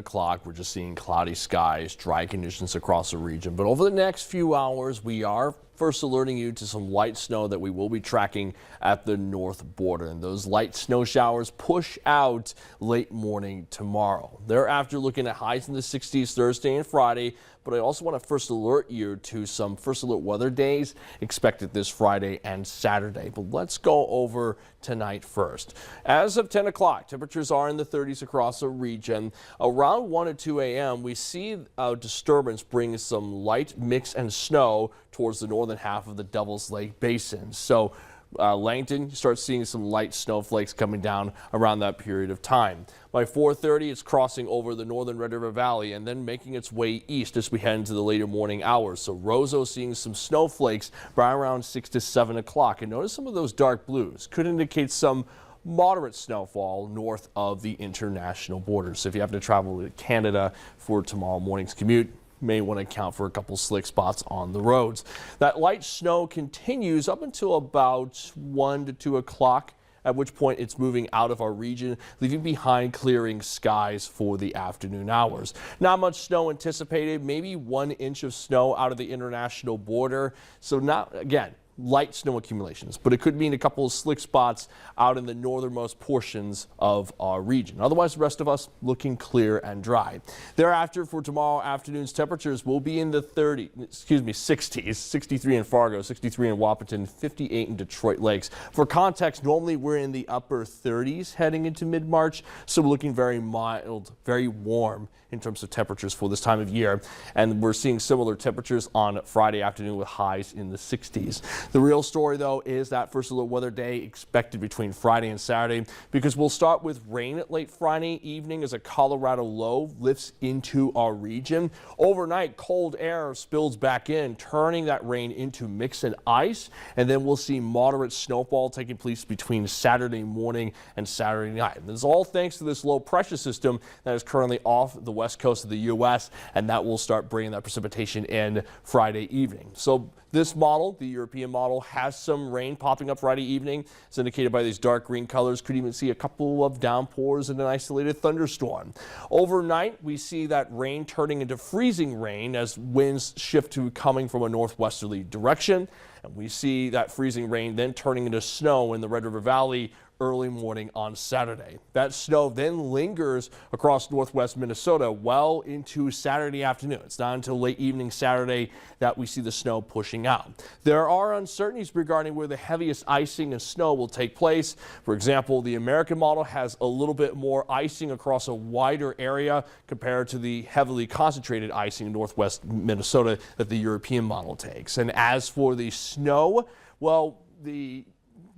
O'clock, we're just seeing cloudy skies, dry conditions across the region. But over the next few hours, we are first alerting you to some light snow that we will be tracking at the north border. And those light snow showers push out late morning tomorrow. Thereafter, looking at highs in the 60s Thursday and Friday. But I also want to first alert you to some first alert weather days expected this Friday and Saturday. But let's go over tonight first. As of 10 o'clock, temperatures are in the 30s across the region. Around 1 to 2 a.m., we see a disturbance bring some light mix and snow towards the northern half of the Devil's Lake Basin. So Langton, you start seeing some light snowflakes coming down around that period of time. By 4:30, it's crossing over the northern Red River Valley and then making its way east as we head into the later morning hours. So Roseau seeing some snowflakes by around 6 to 7 o'clock. And notice some of those dark blues could indicate some moderate snowfall north of the international border. So if you have to travel to Canada for tomorrow morning's commute, may want to account for a couple slick spots on the roads. That light snow continues up until about 1 to 2 o'clock, at which point it's moving out of our region, leaving behind clearing skies for the afternoon hours. Not much snow anticipated, maybe 1 inch of snow out of the international border. So not, again, light snow accumulations, but it could mean a couple of slick spots out in the northernmost portions of our region. Otherwise, the rest of us looking clear and dry. Thereafter, for tomorrow afternoon's temperatures will be in the 60s, 63 in Fargo, 63 in Wahpeton, 58 in Detroit Lakes. For context, normally we're in the upper 30s heading into mid-March, so we're looking very mild, very warm in terms of temperatures for this time of year. And we're seeing similar temperatures on Friday afternoon with highs in the 60s. The real story, though, is that first alert weather day expected between Friday and Saturday, because we'll start with rain at late Friday evening as a Colorado low lifts into our region. Overnight, cold air spills back in, turning that rain into mix and ice. And then we'll see moderate snowfall taking place between Saturday morning and Saturday night. And this is all thanks to this low pressure system that is currently off the west coast of the U.S., and that will start bringing that precipitation in Friday evening. So this model, the European model, has some rain popping up Friday evening. It's indicated by these dark green colors. Could even see a couple of downpours and an isolated thunderstorm. Overnight, we see that rain turning into freezing rain as winds shift to coming from a northwesterly direction. And we see that freezing rain then turning into snow in the Red River Valley early morning on Saturday. That snow then lingers across northwest Minnesota well into Saturday afternoon. It's not until late evening Saturday that we see the snow pushing out. There are uncertainties regarding where the heaviest icing and snow will take place. For example, the American model has a little bit more icing across a wider area compared to the heavily concentrated icing in northwest Minnesota that the European model takes. And as for the snow, well, the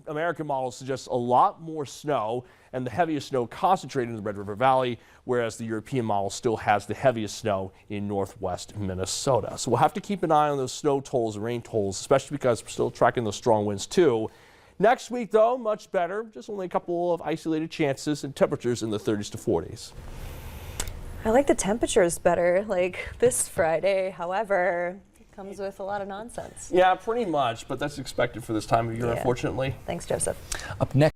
American model suggests a lot more snow and the heaviest snow concentrated in the Red River Valley, whereas the European model still has the heaviest snow in northwest Minnesota. So we'll have to keep an eye on those snow totals and rain totals, especially because we're still tracking those strong winds too. Next week, though, much better. Just only a couple of isolated chances and temperatures in the 30s to 40s. I like the temperatures better, like this Friday. However, comes with a lot of nonsense. Yeah, pretty much, but that's expected for this time of year, unfortunately. Thanks, Joseph. Up next.